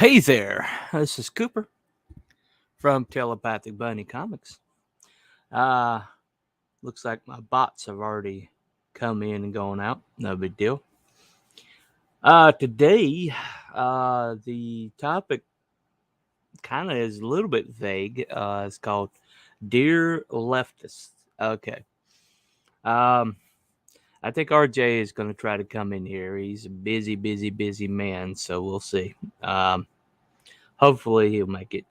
Hey there, this is Cooper from Telepathic Bunny Comics. Uh, Looks like my bots have already come in and gone out. No big deal. Today, the topic kind of is a little bit vague. It's called Dear Leftists. Okay. Um, I think RJ is going to try to come in here. He's a busy man, so we'll see. Hopefully he'll make it.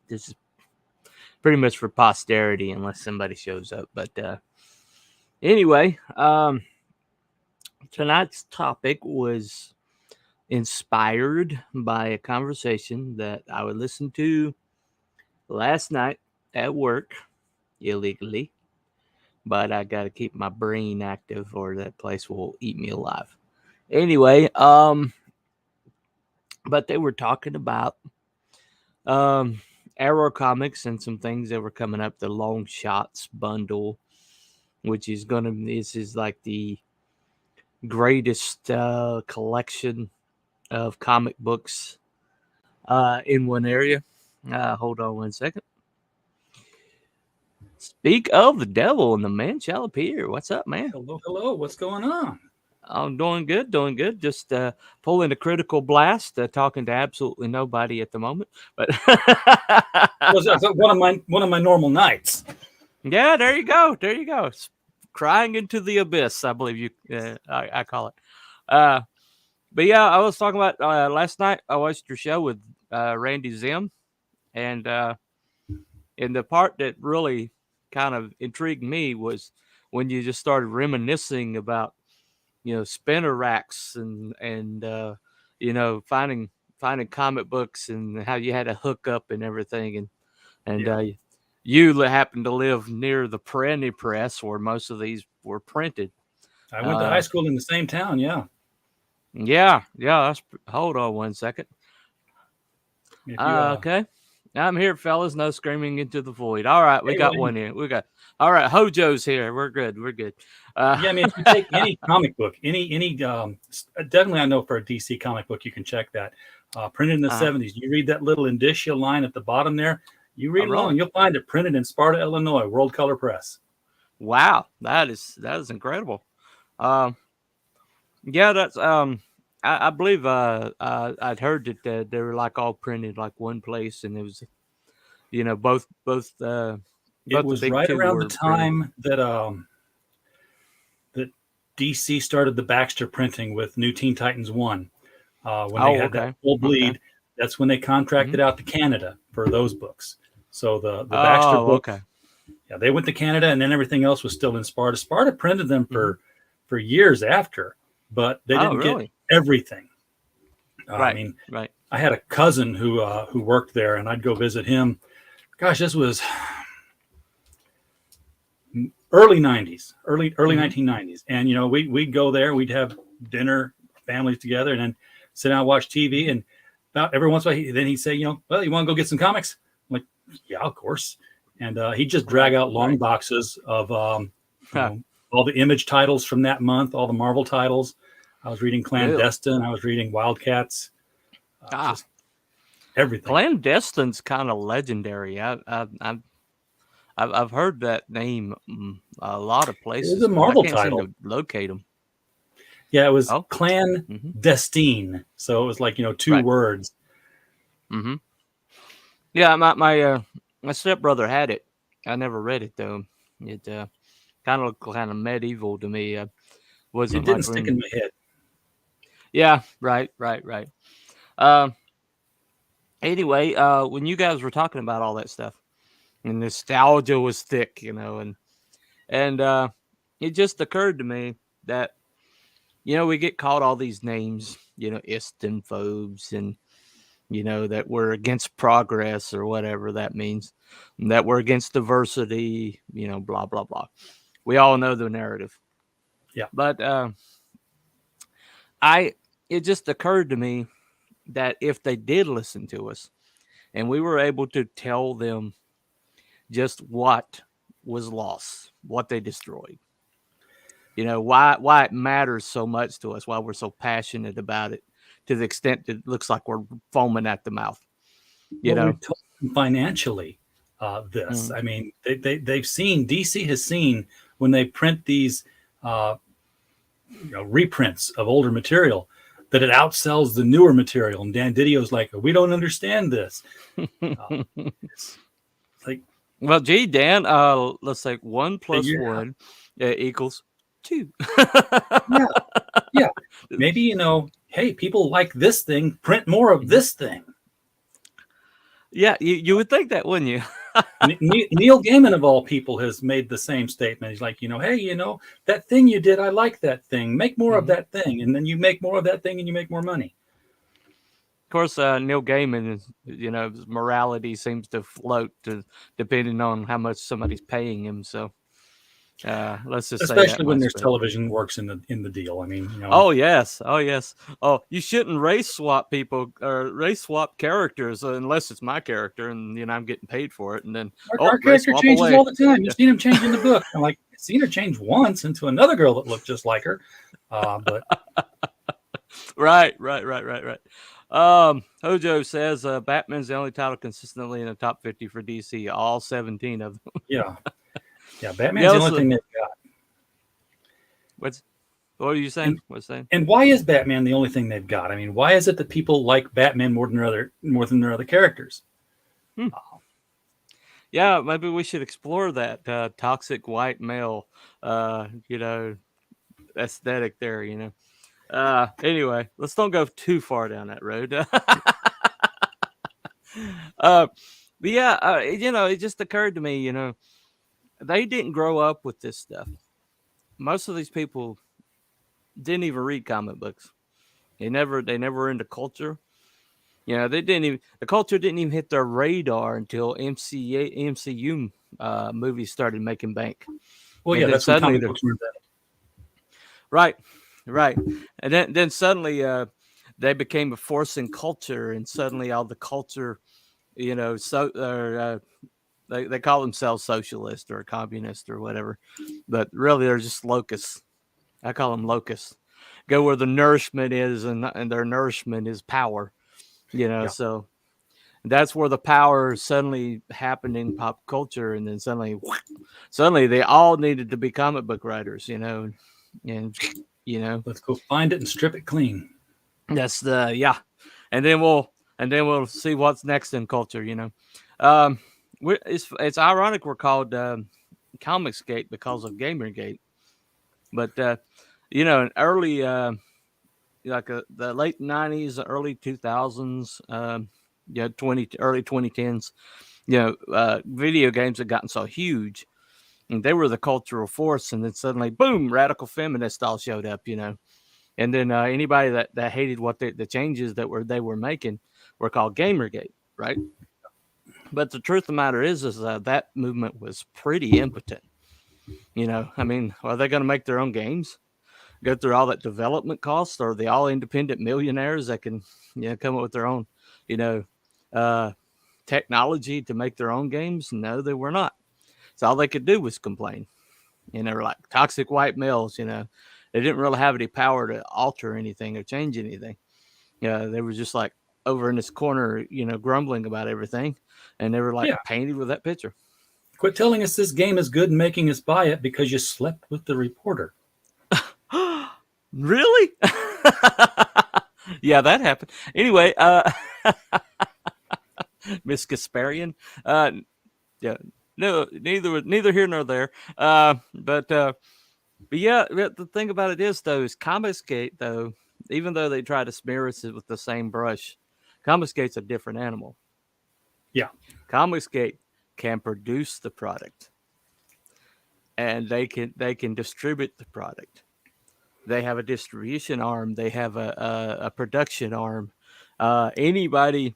This is pretty much for posterity unless somebody shows up. But anyway, tonight's topic was inspired by a conversation that I would listen to last night at work illegally. But I got to keep my brain active or that place will eat me alive. Anyway, but they were talking about Arrow Comics and some things that were coming up, the Long Shots bundle, which is this is like the greatest collection of comic books in one area. Hold on one second. Speak of the devil and the man shall appear. What's up, man? Hello. What's going on? I'm doing good. Just pulling a critical blast, talking to absolutely nobody at the moment. But one of my normal nights. Yeah, there you go. It's crying into the abyss, I believe I call it. But yeah, I was talking about last night. I watched your show with Randy Zim, and the part that really kind of intrigued me was when you just started reminiscing about spinner racks and finding comic books and how you had to hook up and everything and you happened to live near the printing press where most of these were printed. I went to high school in the same town. Yeah. Hold on one second. Okay. I'm here, fellas. No screaming into the void. All right, we got one in. All right. Hojo's here. We're good. I mean, if you take any comic book, any definitely, I know for a DC comic book, you can check that. Printed in the 70s. You read that little indicia line at the bottom there. You read along, you'll find it printed in Sparta, Illinois, World Color Press. Wow, that is incredible. Yeah, that's I believe I'd heard that they were like all printed like one place, and it was both. It was right around the time that that DC started the Baxter printing with New Teen Titans 1. When they had that full bleed, that's when they contracted out to Canada for those books. So the Baxter book, yeah, they went to Canada, and then everything else was still in Sparta. Sparta printed them for years after, but they didn't get everything. I mean, I had a cousin who worked there, and I'd go visit him. Gosh, this was early 90s, early 1990s. And, we'd go there, we'd have dinner, families together, and then sit down and watch TV. And about every once in a while, then he'd say, well, you want to go get some comics? I'm like, yeah, of course. And he'd just drag out long boxes of all the Image titles from that month, all the Marvel titles. I was reading Clandestine. I was reading Wildcats. Just everything. Clandestine's kind of legendary. I've heard that name a lot of places. It was a Marvel title. I can't seem to locate them. Yeah, it was Clandestine. So it was like two words. Mm-hmm. Yeah, my stepbrother had it. I never read it though. It kind of looked medieval to me. It didn't stick in my head. Yeah, right. Anyway, when you guys were talking about all that stuff, and nostalgia was thick, and it just occurred to me that we get called all these names, istinphobes, and that we're against progress or whatever that means, and that we're against diversity, blah blah blah. We all know the narrative. Yeah, but it just occurred to me that if they did listen to us and we were able to tell them just what was lost, what they destroyed, why it matters so much to us, why we're so passionate about it, to the extent that it looks like we're foaming at the mouth. You know, financially, this. I mean, they've seen, DC has seen when they print these reprints of older material that it outsells the newer material. And Dan Didio's like, we don't understand this. It's like, well, gee, Dan, let's say 1 + 1 equals 2. yeah. Maybe, hey, people like this thing, print more of this thing. Yeah, you would think that, wouldn't you? Neil Gaiman, of all people, has made the same statement. He's like, hey, that thing you did, I like that thing. Make more of that thing. And then you make more of that thing and you make more money. Of course, Neil Gaiman, his morality seems to float depending on how much somebody's paying him. So let's just especially say that when there's television works in the deal. I mean, Oh yes. Oh, you shouldn't race swap people or race swap characters unless it's my character and I'm getting paid for it. And then our character changes all the time. You've seen him change in the book. I'm like, I've seen her change once into another girl that looked just like her. But right. Hojo says Batman's the only title consistently in the top 50 for DC, all 17 of them. Yeah, Batman's the only thing they've got. What are you saying? And why is Batman the only thing they've got? I mean, why is it that people like Batman more than their other characters? Yeah, maybe we should explore that toxic white male, aesthetic there. Anyway, let's don't go too far down that road. But yeah, it just occurred to me, they didn't grow up with this stuff. Most of these people didn't even read comic books. They never were into culture. The culture didn't even hit their radar until MCU movies started making bank. Well, yeah, that's when comic books were invented. Right. And then suddenly they became a force in culture, and suddenly all the culture, they call themselves socialist or communist or whatever, but really they're just locusts. I call them locusts. Go where the nourishment is, and their nourishment is power. So that's where the power suddenly happened in pop culture, and then suddenly they all needed to be comic book writers. And let's go find it and strip it clean. That's and then we'll see what's next in culture. It's ironic we're called Comicsgate because of Gamergate, but in early the late 90s, early 2000s, early 2010s, video games had gotten so huge, and they were the cultural force, and then suddenly, boom, radical feminists all showed up, and then anybody that hated what the changes that they were making were called Gamergate, right? But the truth of the matter is that movement was pretty impotent. I mean, are they going to make their own games? Go through all that development costs? Or are they all independent millionaires that can, come up with their own, technology to make their own games? No, they were not. So all they could do was complain. They were like toxic white males. They didn't really have any power to alter anything or change anything. They were just like over in this corner, grumbling about everything, and they were like painted with that picture. Quit telling us this game is good and making us buy it because you slept with the reporter. Really? Yeah, that happened. Anyway, Miss Gasparian. Yeah, no, neither here nor there. But yeah, the thing about it is Comicsgate, though, even though they try to smear us with the same brush, Comicsgate's a different animal. Yeah, Comicsgate can produce the product, and they can distribute the product. They have a distribution arm. They have a production arm. Anybody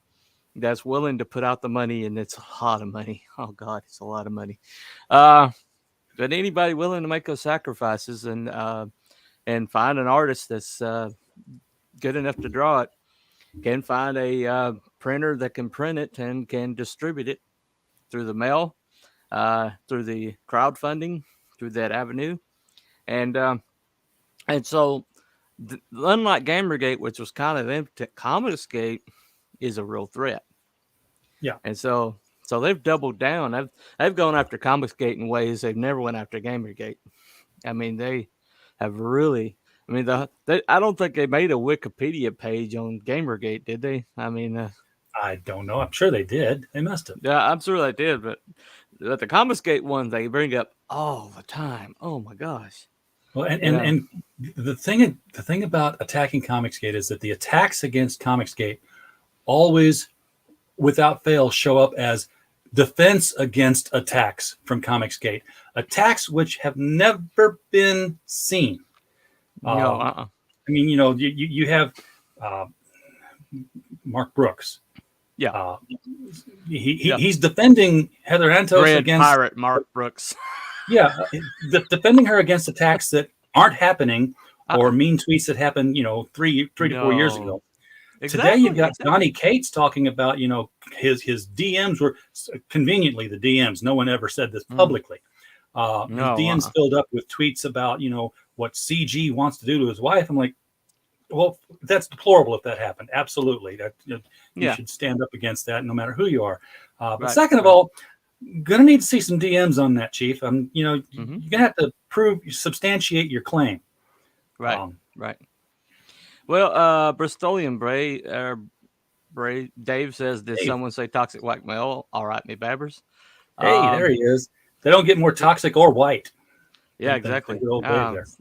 that's willing to put out the money, and it's a lot of money. Oh God, it's a lot of money. But anybody willing to make those sacrifices and find an artist that's good enough to draw it, can find a printer that can print it and can distribute it through the mail, through the crowdfunding, through that avenue, and so unlike Gamergate, which was kind of empty, Comicsgate is a real threat. Yeah, and so they've doubled down. They've gone after Comicsgate in ways they've never went after Gamergate. I mean, they have really. I mean, I don't think they made a Wikipedia page on Gamergate, did they? I mean, I don't know. I'm sure they did. They must have. Yeah, I'm sure they did, but the Comicsgate one they bring up all the time. Oh my gosh. Well, and the thing about attacking Comicsgate is that the attacks against Comicsgate always, without fail, show up as defense against attacks from Comicsgate, attacks which have never been seen. No, I mean, you have Mark Brooks. Yeah, he's defending Heather Antos against pirate Mark Brooks. Yeah, defending her against attacks that aren't happening or mean tweets that happened, 3 to 4 years ago. Exactly, Today you've got Johnny Cates talking about, his DMs were conveniently the DMs. No one ever said this publicly. His DMs filled up with tweets about, what CG wants to do to his wife. I'm like, well, that's deplorable if that happened. Absolutely. That you should stand up against that no matter who you are. But second of all, gonna need to see some DMs on that, Chief. You're gonna have to substantiate your claim. Right. Right. Well, Bristolian Bray Dave says, did someone say toxic white male? All right, me babbers. Hey, there he is. They don't get more toxic or white. Yeah, exactly.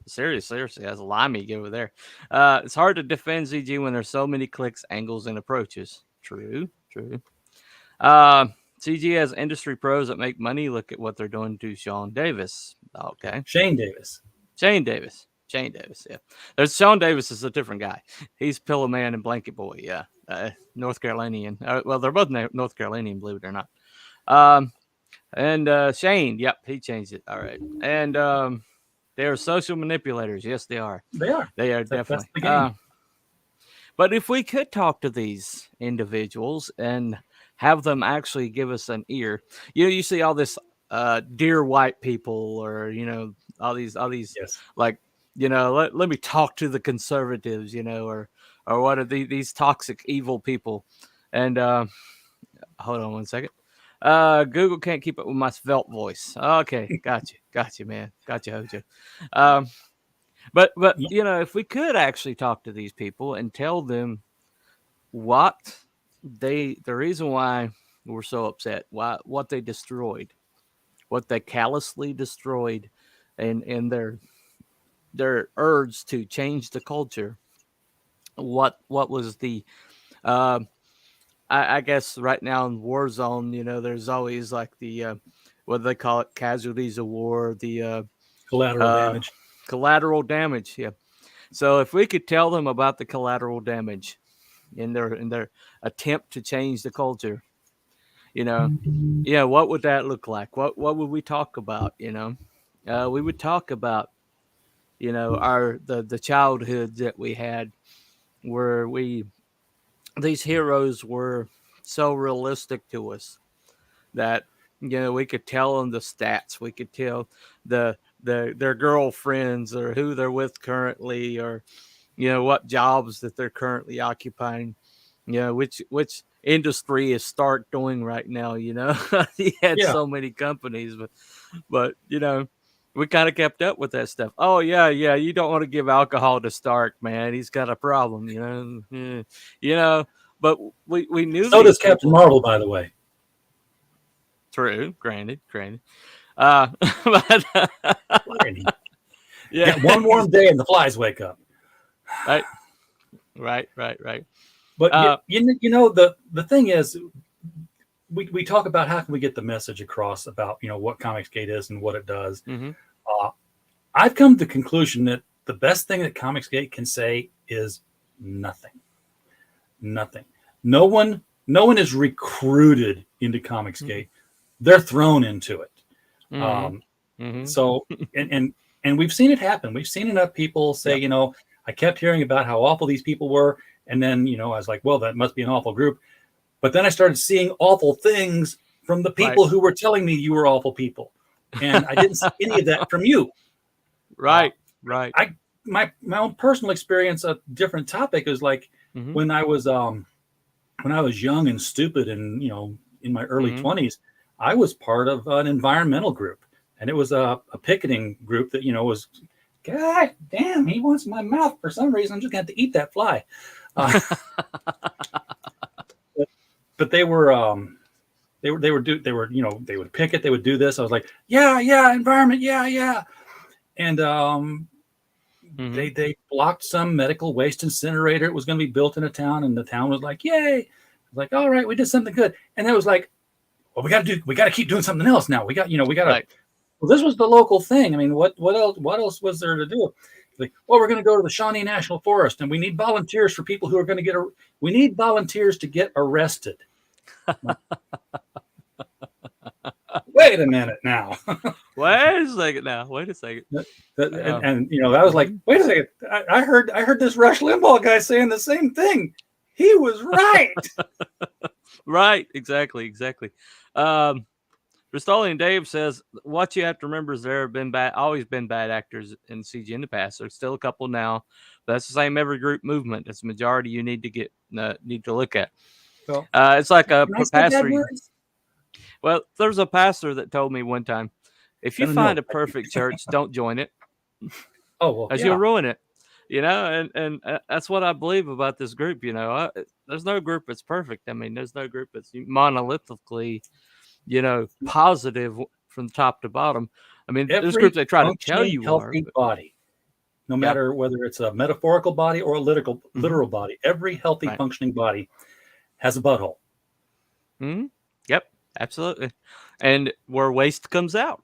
Seriously, that's a limey over there. It's hard to defend ZG when there's so many clicks, angles, and approaches. True. CG has industry pros that make money. Look at what they're doing to Sean Davis. Okay. Shane Davis. Yeah. There's Sean Davis is a different guy. He's Pillow Man and Blanket Boy. Yeah. North Carolinian. Well, they're both North Carolinian, believe it or not. And Shane, yep, he changed it. All right. And they are social manipulators. Yes, they are. They are. They are definitely. But if we could talk to these individuals and have them actually give us an ear, you see all this dear white people, or all these yes. like let me talk to the conservatives, or what are these toxic evil people. And hold on one second. Google can't keep up with my svelte voice. Okay, gotcha, man, gotcha, Hoja. But if we could actually talk to these people and tell them what the reason why we're so upset, what they destroyed, what they callously destroyed, and their urge to change the culture. What was the I guess right now in Warzone, there's always like the what do they call it, casualties of war, the collateral damage. Yeah. So if we could tell them about the collateral damage in their attempt to change the culture, what would that look like? What would we talk about? We would talk about the childhood that we had, where these heroes were so realistic to us that we could tell them the stats, we could tell their girlfriends, or who they're with currently, or what jobs that they're currently occupying, which industry is Stark doing right now. He had so many companies, but we kind of kept up with that stuff. Oh yeah, you don't want to give alcohol to Stark, man. He's got a problem, But we knew. So does Captain Marvel, by the way. True, granted. But yeah, one warm day and the flies wake up. Right. But the thing is, we talk about how can we get the message across about what Comicsgate is and what it does. Mm-hmm. I've come to the conclusion that the best thing that Comicsgate can say is nothing. No one is recruited into Comicsgate. Mm-hmm. They're thrown into it. Mm-hmm. So and we've seen it happen. We've seen enough people say, I kept hearing about how awful these people were, and then I was like, well, that must be an awful group. But then I started seeing awful things from the people who were telling me you were awful people, and I didn't see any of that from you. Right. my own personal experience, a different topic is like when I was young and stupid and, in my early 20s, I was part of an environmental group, and it was a picketing group that, was, God damn, he wants my mouth for some reason. I'm just going to have to eat that fly. But they would picket, they would do this. I was like, yeah, environment. Yeah. And, they blocked some medical waste incinerator. It was going to be built in a town, and the town was like, yay. I was like, all right, we did something good. And it was like, well, we got to keep doing something else now. We got to, right. Well, this was the local thing. I mean, what else was there to do? Like, well, we're going to go to the Shawnee National Forest, and we need volunteers for people who are going to we need volunteers to get arrested. Wait a minute now. Wait a second now. Wait a second. And I was like, wait a second. I heard this Rush Limbaugh guy saying the same thing. He was right. Right. Exactly. Ristolian Dave says, what you have to remember is there have always been bad actors in CG in the past. There's still a couple now, but that's the same every group movement. It's the majority you need to look at. Well, it's like a pastor. Well, there's a pastor that told me one time, if you find a perfect church, don't join it. Oh, well, as you'll ruin it. And that's what I believe about this group. There's no group that's perfect. I mean, there's no group that's monolithically, positive from top to bottom. I mean, there's groups that try to tell you healthy body, no matter whether it's a metaphorical body or a literal body. Every healthy functioning body has a butthole. Yep, absolutely. And where waste comes out.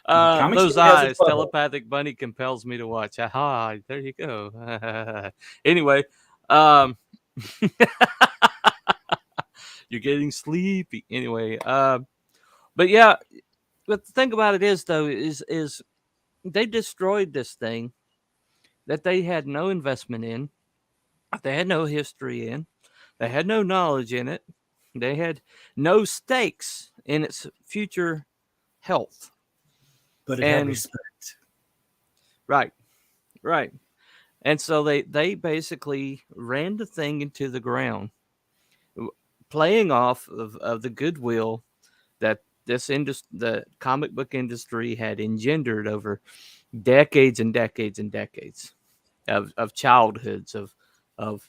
Those eyes, telepathic bunny compels me to watch. Aha, there you go. Anyway, you're getting sleepy. Anyway, but the thing about it is, though, is they destroyed this thing that they had no investment in, they had no history in, they had no knowledge in it, they had no stakes in its future health. But it had respect. Right. And so they basically ran the thing into the ground, playing off of the goodwill that the comic book industry had engendered over decades and decades and decades of childhoods, of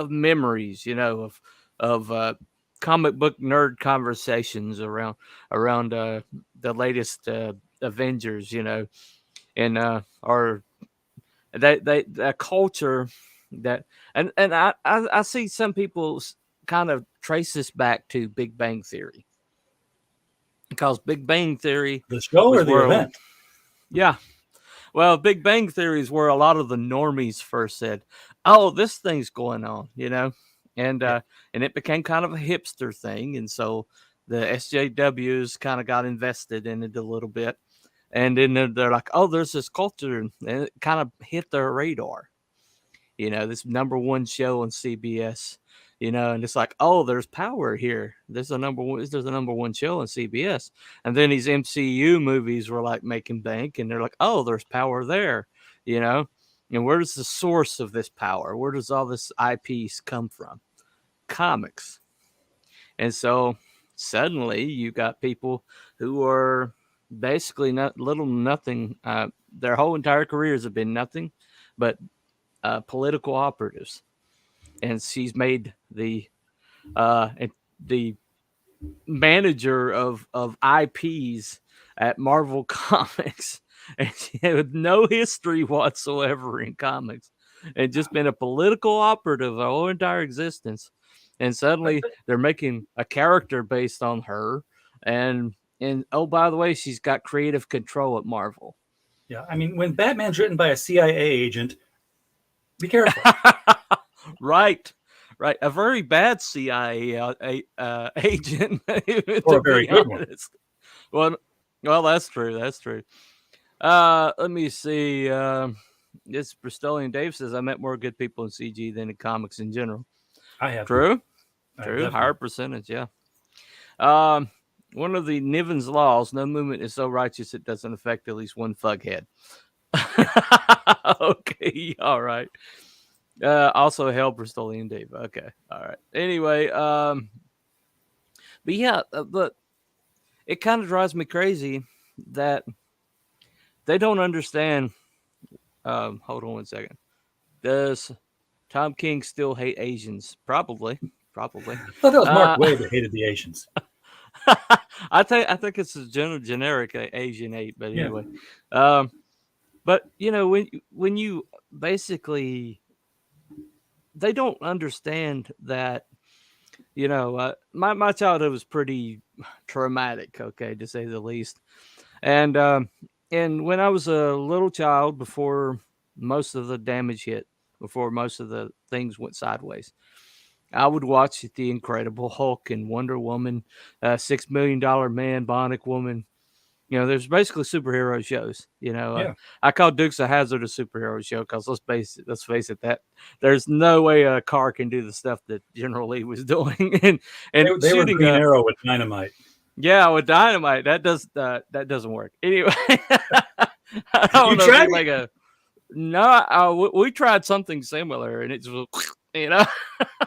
memories, of comic book nerd conversations around the latest Avengers, and or that culture that and I see some people kind of trace this back to Big Bang Theory, because Big Bang Theory, the show or the event? Yeah. Well, Big Bang Theory is where a lot of the normies first said, "Oh, this thing's going on," and it became kind of a hipster thing, and so the SJWs kind of got invested in it a little bit, and then they're like, "Oh, there's this culture," and it kind of hit their radar, this number one show on CBS, and it's like, "Oh, there's power here. There's a number one show on CBS," and then these MCU movies were like making bank, and they're like, "Oh, there's power there," And where's the source of this power? Where does all this IPs come from? Comics. And so suddenly you got people who are basically nothing. Their whole entire careers have been nothing but political operatives. And she's made the manager of IPs at Marvel Comics, and she had no history whatsoever in comics, and just been a political operative her whole entire existence. And suddenly they're making a character based on her, and oh, by the way, she's got creative control at Marvel. Yeah, I mean, when Batman's written by a CIA agent, be careful. Right. A very bad CIA agent, or a very good one. Well, that's true. Let me see. This Crystalline Dave says, I met more good people in CG than in comics in general. I have. True. Higher percentage, yeah. One of the Niven's laws, no movement is so righteous it doesn't affect at least one fughead. Okay, all right. Also help Ristolian Dave. Okay, all right. Anyway, but yeah, but it kind of drives me crazy that they don't understand. Hold on one second. Does Tom King still hate Asians? Probably, probably. I thought that was Mark Waid that hated the Asians. I think it's a generic Asian hate, but anyway. But when you basically, they don't understand that my childhood was pretty traumatic, okay, to say the least. And when I was a little child, before most of the damage hit, before most of the things went sideways, I would watch The Incredible Hulk and Wonder Woman, $6 Million Man, Bionic Woman. There's basically superhero shows. I call Dukes of Hazzard a superhero show because let's face it, that there's no way a car can do the stuff that General Lee was doing, and they were Green Arrow with dynamite. Yeah, with dynamite, that doesn't work. Anyway, I don't know if you make no. We tried something similar, and it's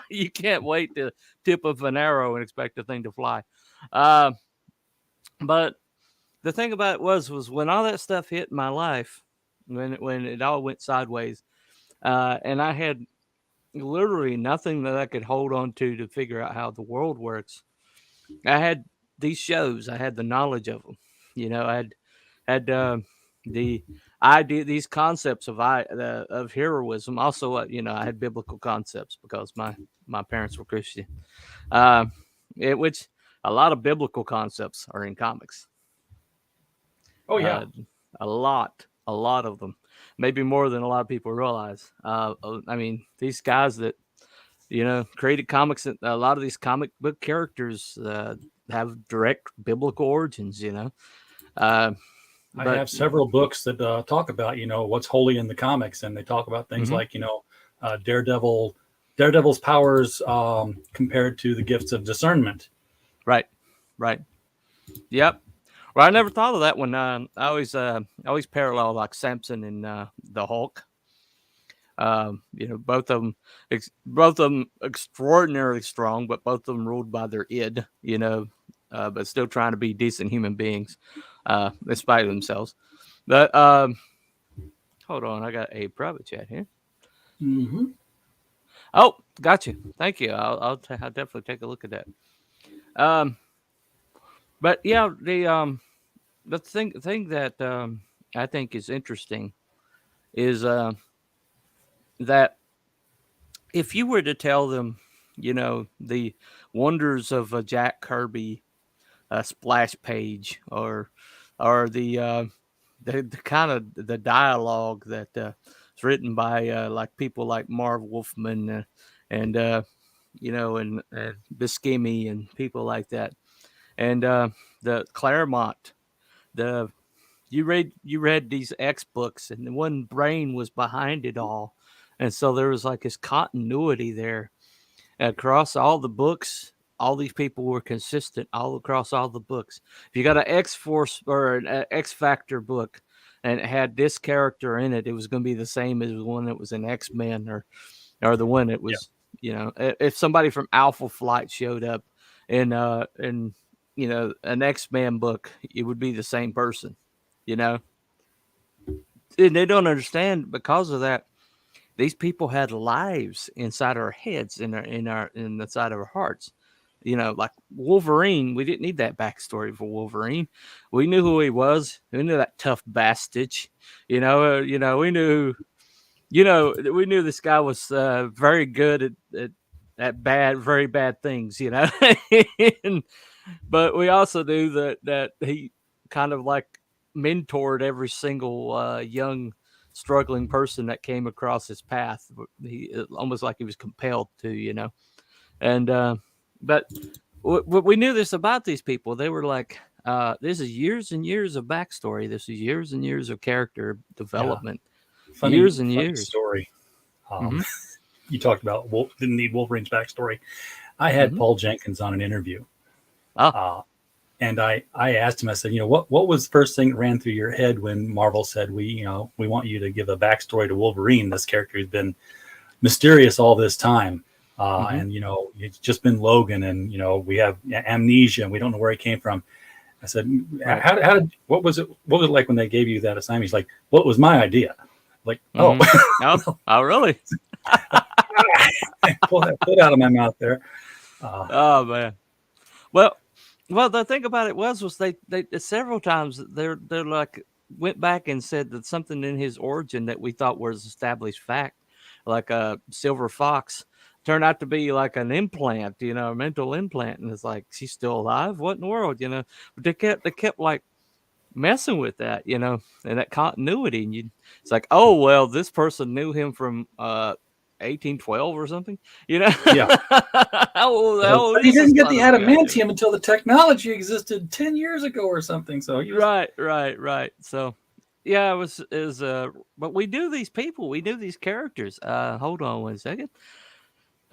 you can't wait to tip of an arrow and expect the thing to fly. But the thing about it was when all that stuff hit my life, when it all went sideways, and I had literally nothing that I could hold on to figure out how the world works. I had these shows. I had the knowledge of them. I had the idea, these concepts of heroism. Also, I had biblical concepts because my parents were Christian. Which a lot of biblical concepts are in comics. Oh yeah, a lot of them, maybe more than a lot of people realize. I mean, these guys that created comics, a lot of these comic book characters have direct biblical origins. I have several books that talk about what's holy in the comics, and they talk about things like Daredevil's powers compared to the gifts of discernment. Right. Yep. Well, I never thought of that one. I always parallel like Samson and the Hulk. Both of them extraordinarily strong, but both of them ruled by their id. But still trying to be decent human beings, in spite of themselves. But hold on, I got a private chat here. Mm-hmm. Oh, got you. Thank you. I'll definitely take a look at that. But yeah, the thing that I think is interesting is that if you were to tell them, the wonders of a Jack Kirby splash page, or the kind of the dialogue that is written by like people like Marv Wolfman and Buscemi and people like that, and the Claremont, you read these X books, and the one brain was behind it all, and so there was like this continuity there across all the books. All these people were consistent all across all the books. If you got an X Force or an X Factor book and it had this character in it, it was going to be the same as the one that was an X-Men or the one that was, if somebody from Alpha Flight showed up in an X-Men book, it would be the same person, and they don't understand because of that. These people had lives inside our heads, in the side of our hearts. Like Wolverine, we didn't need that backstory for Wolverine. We knew who he was. We knew that tough bastard. We knew, we knew this guy was very good at very bad things. But we also knew that he kind of like mentored every single young struggling person that came across his path. He almost like he was compelled to, and but we knew this about these people. They were like, this is years and years of backstory. This is years and years of character development. Yeah. Years and years. Story. You talked about didn't need Wolverine's backstory. I had Paul Jenkins on an interview. And I asked him, I said, what was the first thing that ran through your head when Marvel said, we want you to give a backstory to Wolverine, this character who's been mysterious all this time. And, it's just been Logan, and, we have amnesia and we don't know where he came from. I said, what was it like when they gave you that assignment? He's like, well, it was my idea. Like, oh, really? Pull that foot out of my mouth there. Oh man. Well, the thing about it was they several times they're like went back and said that something in his origin that we thought was established fact, like a silver fox, turned out to be like an implant, a mental implant, and it's like, she's still alive? What in the world, But they kept like messing with that, and that continuity, and it's like, oh well, this person knew him from 1812 or something, Yeah. But he didn't get the adamantium until the technology existed 10 years ago or something. So right. So yeah, it was but we knew these people, we knew these characters. Hold on one second.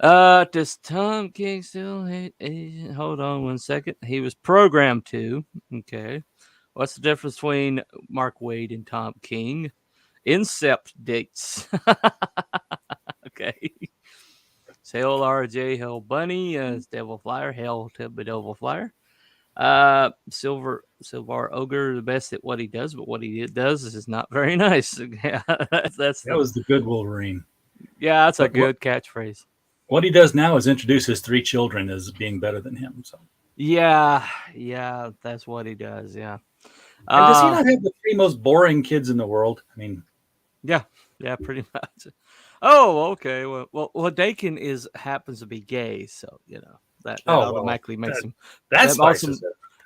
Does Tom King still hate Asian? Hold on one second. He was programmed to. Okay. What's the difference between Mark Waid and Tom King? Incept dates. Okay. Hell RJ, Hell Bunny, Devil Flyer, Hell Devil Flyer. Silver Ogre, the best at what he does, but what he does is not very nice. Yeah, that was the good Wolverine. Yeah, that's a good catchphrase. What he does now is introduce his 3 children as being better than him. So yeah, that's what he does. Yeah. And does he not have the 3 most boring kids in the world? I mean, yeah, pretty much. Oh, okay. Well, Dakin happens to be gay, so that automatically makes him. That's awesome.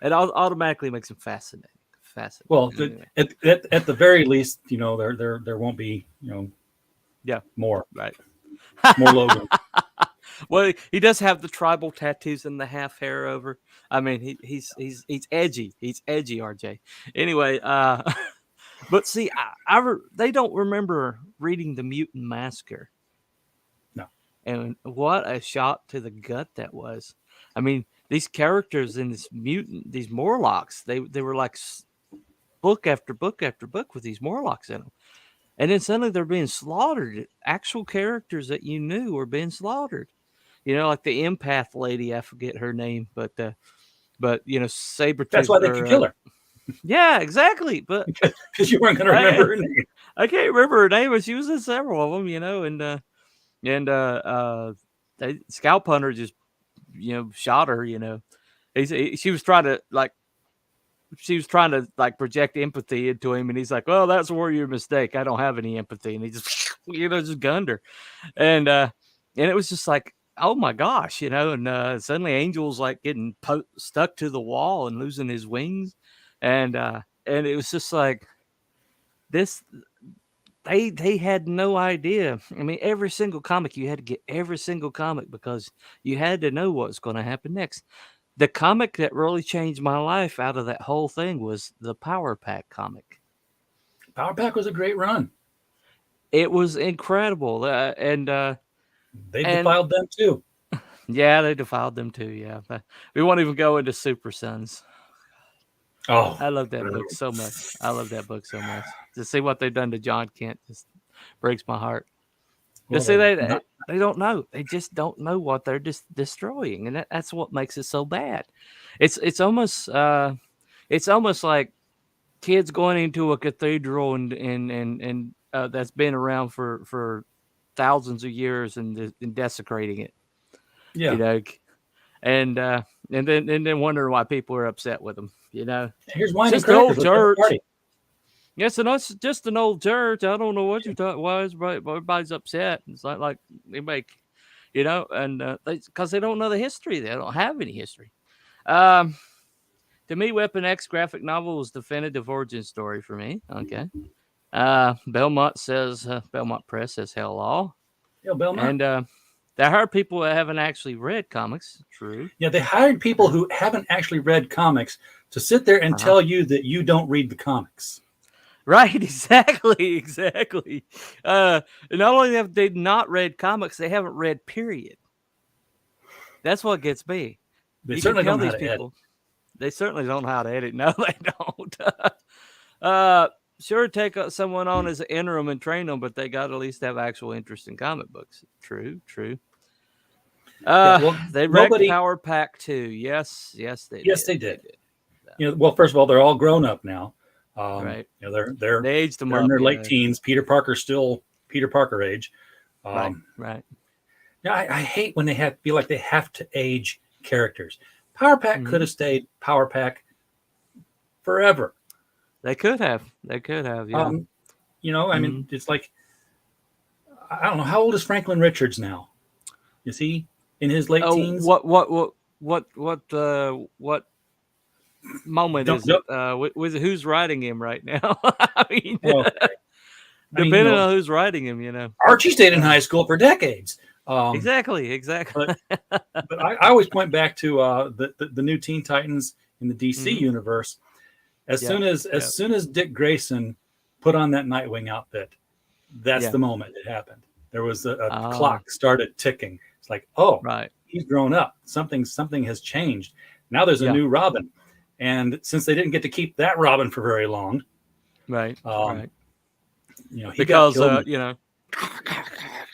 It automatically makes him fascinating. Well, anyway. at the very least, there won't be, more right, more Logan. Well, he does have the tribal tattoos and the half hair over. I mean, he's edgy. He's edgy, RJ. Anyway, but see, they don't remember reading the Mutant Massacre. No. And what a shot to the gut that was. I mean, these characters in these Morlocks, they were like book after book after book with these Morlocks in them. And then suddenly they're being slaughtered. Actual characters that you knew were being slaughtered. Like the empath lady, I forget her name, but Sabretooth. That's why they could kill her. Yeah, exactly. But because you weren't going to remember her name. I can't remember her name, but she was in several of them, and Scalp Hunter just, shot her, she was trying to project empathy into him, and he's like, well, that's where your mistake. I don't have any empathy. And he just, just gunned her. And it was just like, oh my gosh, and suddenly Angel's like getting stuck to the wall and losing his wings. And it was just like this. They had no idea. I mean, every single comic, you had to get every single comic because you had to know what's going to happen next. The comic that really changed my life out of that whole thing was the Power Pack comic. Power Pack was a great run. It was incredible, and they defiled them too. Yeah, they defiled them too. Yeah, but we won't even go into Super Sons. Oh, I love that book so much. To see what they've done to John Kent just breaks my heart. Well, see, they don't know. They just don't know what they're just destroying, and that's what makes it so bad. It's almost like kids going into a cathedral and that's been around for thousands of years and desecrating it. Yeah, and then wondering why people are upset with them. Here's wine. It's just an old church. Yes, and it's just an old church. I don't know what you're talking. Why everybody's upset? It's like they make, and because they don't know the history. They don't have any history. To me, Weapon X graphic novel was definitive origin story for me. Okay. Belmont Press says hello. Yeah, Belmont. And they hired people that haven't actually read comics. True. Yeah, they hired people who haven't actually read comics to sit there and tell you that you don't read the comics. Right, exactly. Not only have they not read comics, they haven't read, period. That's what gets me. They certainly don't know how to edit. They certainly don't know how to edit. No, they don't. Sure, take someone on as an interim and train them, but they got to at least have actual interest in comic books. True. They wrecked Power Pack 2. Yes, they did. They did. Well, first of all, they're all grown up now. Right. They aged them up in their late teens. Peter Parker's still Peter Parker age. Right. Yeah, I hate when they feel like they have to age characters. Power Pack could have stayed Power Pack forever. They could have. Yeah. I mean, it's like, I don't know, how old is Franklin Richards now? Is he in his late teens? What moment is it? Who's writing him right now? I mean, depending on who's writing him, Archie stayed in high school for decades. Exactly. But I always point back to the new Teen Titans in the DC universe. As soon as Dick Grayson put on that Nightwing outfit, that's the moment it happened. There was a clock started ticking. It's like, he's grown up. Something has changed. Now there's a new Robin, and since they didn't get to keep that Robin for very long, right. He got killed.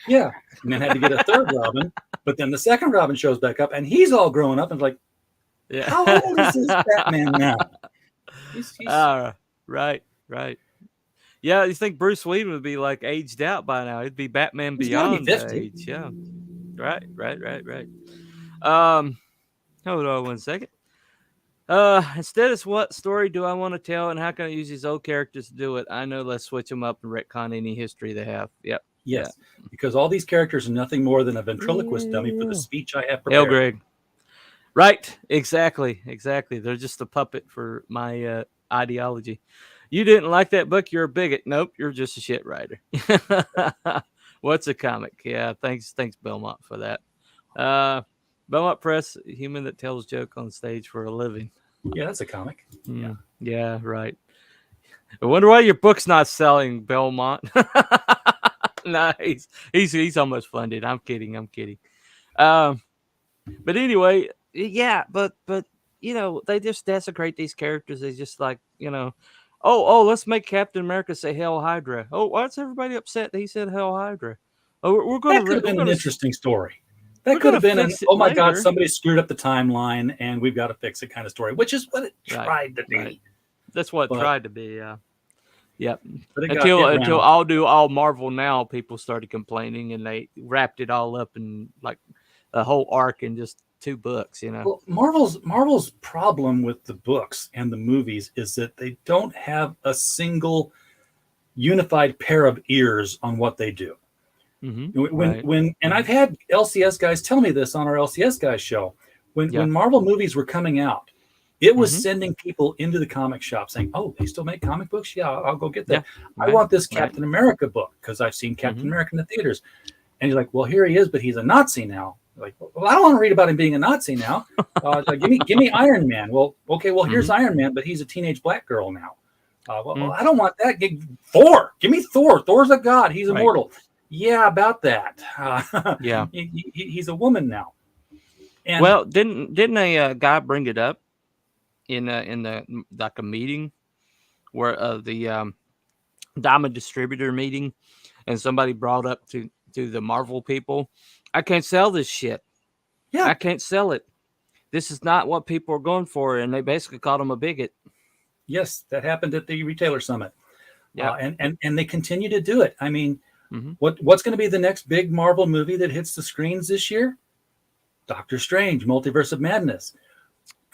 Yeah, and then had to get a third Robin, but then the second Robin shows back up, and he's all grown up, and it's like, how old is this Batman now? He's right. Yeah, you think Bruce Wayne would be like aged out by now? It'd be Batman Beyond age. Yeah, right. Hold on 1 second. Instead, it's what story do I want to tell, and how can I use these old characters to do it? I know. Let's switch them up and retcon any history they have. Yep. Yes, because all these characters are nothing more than a ventriloquist dummy for the speech I have prepared. Hell, Greg. Right. Exactly. They're just a puppet for my ideology. You didn't like that book, you're a bigot. Nope, you're just a shit writer. What's a comic? Yeah, thanks, Belmont, for that. Belmont Press, human that tells joke on stage for a living. Yeah, that's a comic. Yeah, right. I wonder why your book's not selling, Belmont. Nice. He's almost funded. I'm kidding. But anyway, yeah, but they just desecrate these characters. They just like, let's make Captain America say Hail Hydra. Oh, why's everybody upset that he said Hail Hydra? Oh, we're going to. That could have been an interesting story. That could have been oh my God, somebody screwed up the timeline and we've got to fix it kind of story, which is what it tried to be. Right. That's what it tried to be. Yeah. Yep. Until I'll do all Marvel Now, people started complaining and they wrapped it all up in like a whole arc in just 2 books. Well, Marvel's problem with the books and the movies is that they don't have a single unified pair of ears on what they do. When I've had LCS guys tell me this on our LCS guys show, when Marvel movies were coming out, it was sending people into the comic shop saying, "Oh, they still make comic books? Yeah, I'll go get that. I want this Captain America book because I've seen Captain America in the theaters." And he's like, "Well, here he is, but he's a Nazi now." Like, well, I don't want to read about him being a Nazi now. Like, give me Iron Man. Well, okay, here's Iron Man, but he's a teenage black girl now. Well, I don't want that. Thor, give me Thor. Thor's a god. He's immortal. Yeah, about that. He's a woman now. And, well, didn't a guy bring it up in the like a meeting where the Diamond Distributor meeting, and somebody brought up to the Marvel people, I can't sell this shit. Yeah, I can't sell it. This is not what people are going for, and they basically called him a bigot. Yes, that happened at the Retailer Summit. Yeah, and they continue to do it. I mean, what's going to be the next big Marvel movie that hits the screens this year? Doctor Strange, Multiverse of Madness.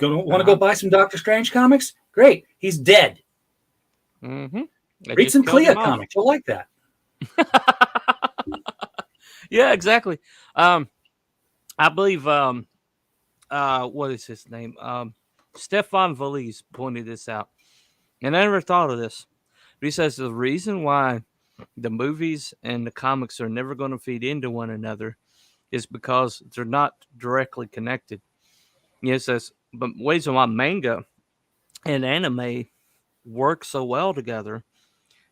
Want to go buy some Doctor Strange comics? Great, he's dead. Read some Clea comics. You'll like that. Yeah, exactly. I believe what is his name? Stefan Valise pointed this out, and I never thought of this. But he says the reason why the movies and the comics are never going to feed into one another is because they're not directly connected. He says, but the reason why manga and anime work so well together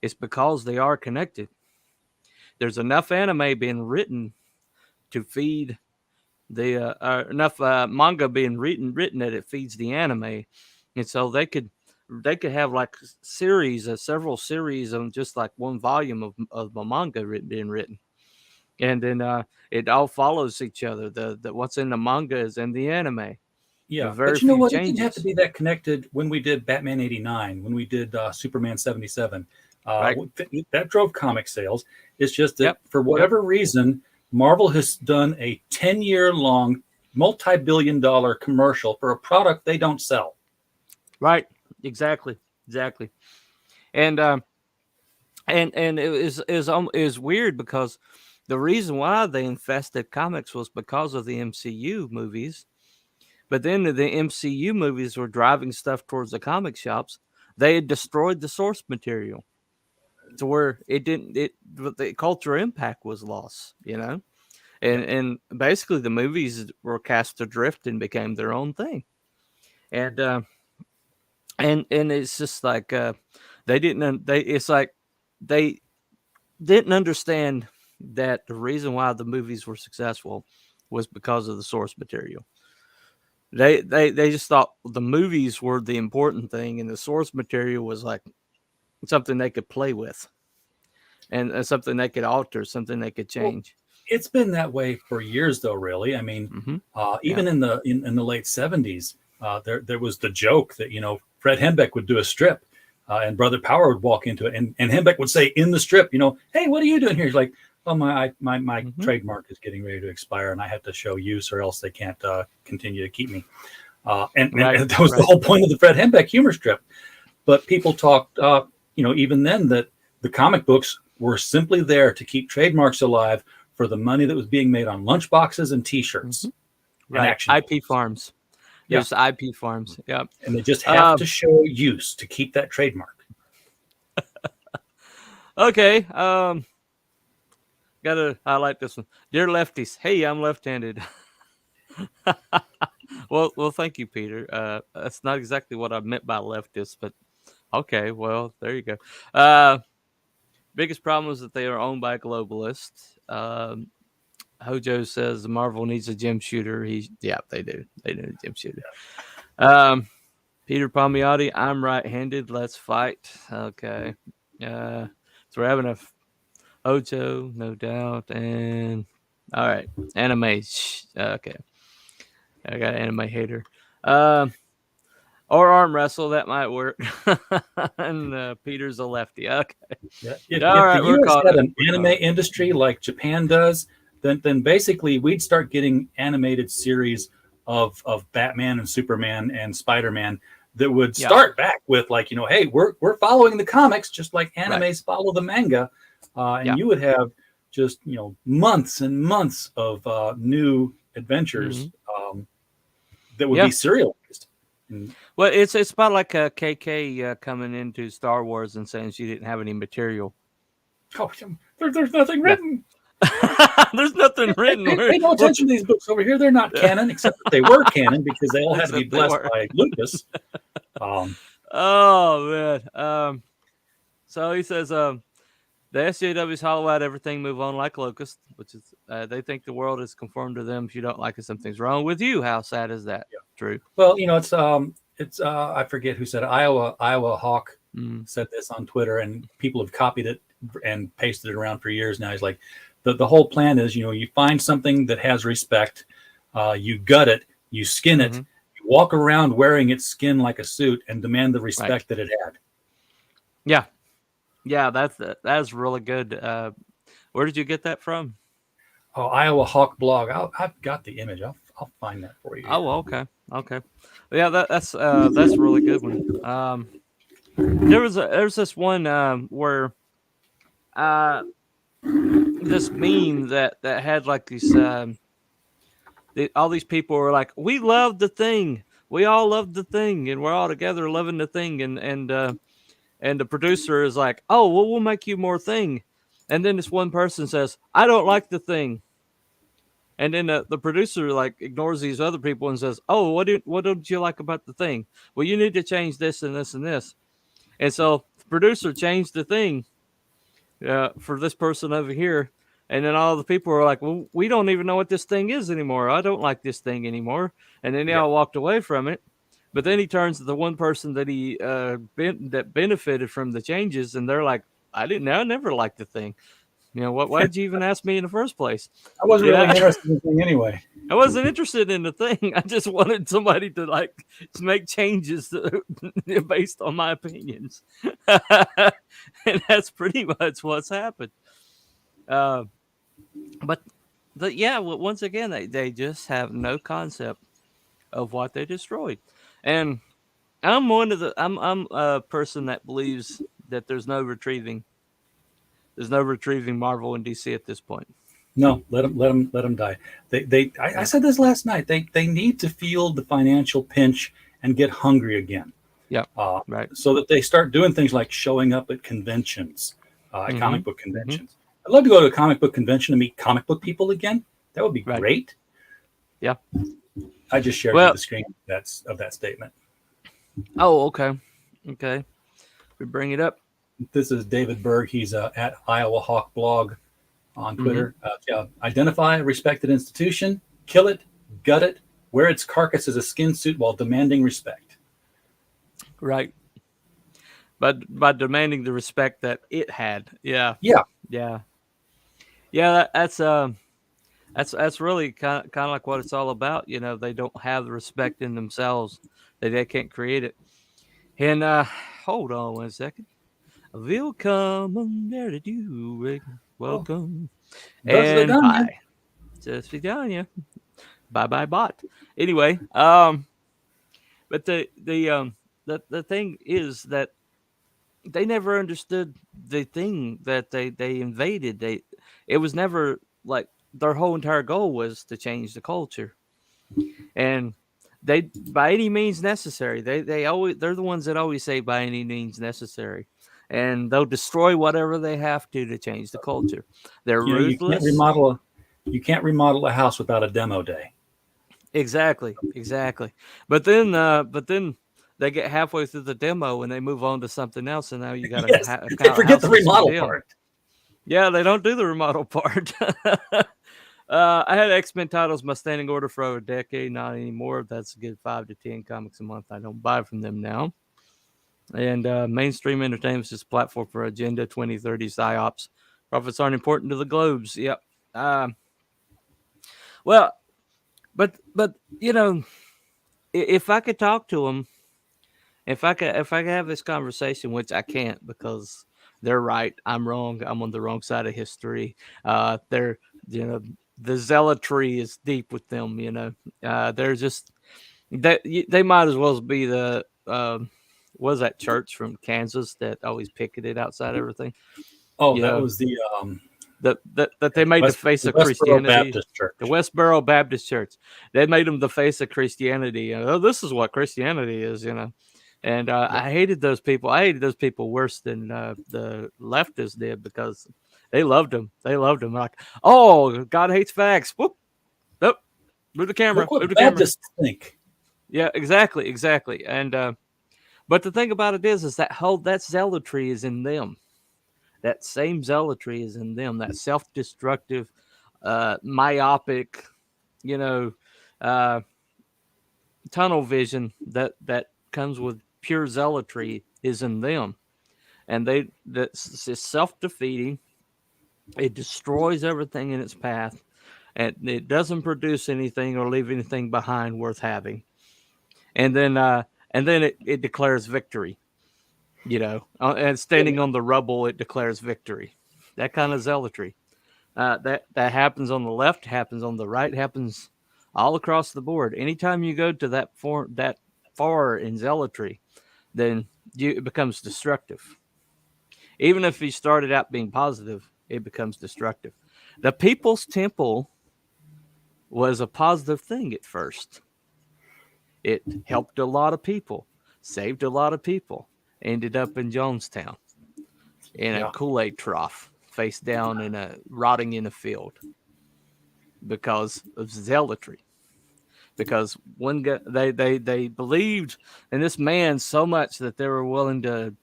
is because they are connected. There's enough anime being written to feed enough manga being written that it feeds the anime, and so they could have like several series of just like one volume of a manga being written, and then it all follows each other. The what's in the manga is in the anime. Yeah, but you know what? It didn't have to be that connected when we did Batman 89, when we did Superman 77. Right. That drove comic sales. It's just that for whatever reason, Marvel has done a 10-year-long, multi-billion-dollar commercial for a product they don't sell. Right. Exactly. And it is weird because the reason why they infested comics was because of the MCU movies. But then the MCU movies were driving stuff towards the comic shops. They had destroyed the source material to where the cultural impact was lost, and basically the movies were cast adrift and became their own thing. And it's just like they didn't understand that the reason why the movies were successful was because of the source material. They just thought the movies were the important thing, and the source material was like something they could play with, and something they could alter, something they could change. Well, it's been that way for years, though. Really, I mean, even in the late 70s, there was the joke that Fred Hembeck would do a strip, and Brother Power would walk into it, and Hembeck would say in the strip, "Hey, what are you doing here?" He's like, "Oh, my trademark is getting ready to expire, and I have to show use, or else they can't continue to keep me." And that was the whole point of the Fred Hembeck humor strip. But people talked, even then, that the comic books were simply there to keep trademarks alive for the money that was being made on lunchboxes and T-shirts. And action IP farms. There's IP farms. Yeah. And they just have to show use to keep that trademark. Okay. Gotta highlight this one. Dear lefties, hey, I'm left-handed. well, thank you, Peter. That's not exactly what I meant by leftist, but okay, well, there you go. Biggest problem is that they are owned by globalists. Hojo says Marvel needs a gym shooter. They do. They need a gym shooter. Peter Palmiotti, I'm right-handed. Let's fight. Okay. So we're having a Hojo, no doubt, and all right, anime. Okay, I got an anime hater. Or arm wrestle, that might work. And Peter's a lefty. Okay. Yeah. If the US had an anime industry like Japan does, then basically we'd start getting animated series of Batman and Superman and Spider-Man that would start back with like, hey, we're following the comics just like animes follow the manga. And you would have just, months and months of new adventures that would be serialized. Well, it's about like a KK coming into Star Wars and saying she didn't have any material. Oh, there's nothing written. There's nothing written. Pay no attention to these books over here. They're not canon, except that they were canon because they all had to be blessed by Lucas. Oh, man. So he says, the SJWs hollow out everything, move on like locust, which is they think the world is conformed to them. If you don't like it, something's wrong with you. How sad is that? Yeah. True. Well, it's I forget who said it. Iowa Hawk said this on Twitter, and people have copied it and pasted it around for years now. He's like, the whole plan is, you find something that has respect, you gut it, you skin it, you walk around wearing its skin like a suit, and demand the respect that it had. Yeah. Yeah, that's really good. Where did you get that from? Oh, Iowa Hawk blog. I've got the image. I'll find that for you. Oh, okay. Yeah, that's a really good one. There's this one where this meme that had like these all these people were like, we love the Thing, we all love the Thing, and we're all together loving the Thing, and the producer is like, oh, well, we'll make you more Thing. And then this one person says, I don't like the Thing. And then the producer like ignores these other people and says, oh, what don't you like about the Thing? Well, you need to change this and this and this. And so the producer changed the Thing for this person over here. And then all the people were like, well, we don't even know what this thing is anymore. I don't like this thing anymore. And then they all walked away from it. But then he turns to the one person that that benefited from the changes, and they're like, I never liked the thing. Why did you even ask me in the first place? I wasn't really interested in the thing anyway. I wasn't interested in the thing. I just wanted somebody to make changes based on my opinions. And that's pretty much what's happened. But once again, they just have no concept of what they destroyed. And I'm a person that believes that there's no retrieving Marvel and DC at this point. No, let them die. I said this last night. They need to feel the financial pinch and get hungry again. Yeah, right. So that they start doing things like showing up at conventions, at comic book conventions. I'd love to go to a comic book convention and meet comic book people again. That would be great. Yeah. I just shared the screen of that statement. Oh, okay. Okay. We bring it up. This is David Berg. He's at Iowa Hawk blog on Twitter. Identify a respected institution, kill it, gut it, wear its carcass as a skin suit while demanding respect. Right. But by demanding the respect that it had. Yeah. Yeah. Yeah. Yeah, that's really kind of like what it's all about. They don't have the respect in themselves. They can't create it. And hold on 1 second. Welcome there to you. Welcome. And bye. Just be done, yeah. Bye bot. Anyway, but the thing is that they never understood the thing that they invaded. It was never like their whole entire goal was to change the culture, and they by any means necessary. They're the ones that always say by any means necessary, and they'll destroy whatever they have to change the culture. They're ruthless. You can't remodel a house without a demo day. Exactly. But then they get halfway through the demo and they move on to something else, and now you got to they forget the remodel part. Yeah, they don't do the remodel part. I had X-Men titles my standing order for over a decade, not anymore. That's a good 5 to 10 comics a month. I don't buy from them now. And mainstream entertainment is just a platform for Agenda 2030 psyops. Profits aren't important to the globes. Yep. Well, but if I could talk to them, if I could have this conversation, which I can't because they're right, I'm wrong, I'm on the wrong side of history. They're the zealotry is deep with them. They're just they might as well be the what was that church from Kansas that always picketed outside everything? Oh, that was the that they made the face of Christianity. The Westboro Baptist Church. They made them the face of Christianity. This is what Christianity is, And I hated those people. I hated those people worse than the leftists did because they loved them. Like, oh, God hates facts. Whoop. Nope. Move the camera. Look what Move the Baptists camera. think. Yeah, exactly. And but the thing about it is that zealotry is in them. That same zealotry is in them. That self-destructive, myopic, tunnel vision that comes with pure zealotry is in them, and that's self-defeating. It destroys everything in its path, and it doesn't produce anything or leave anything behind worth having. And then it declares victory. And standing on the rubble, it declares victory. That kind of zealotry. That happens on the left, happens on the right, happens all across the board. Anytime you go to that far in zealotry, then it becomes destructive. Even if you started out being positive, it becomes destructive. The People's Temple was a positive thing at first. It helped a lot of people, saved a lot of people. Ended up in Jonestown in a Kool-Aid trough, face down rotting in a field because of zealotry. Because one guy, they believed in this man so much that they were willing to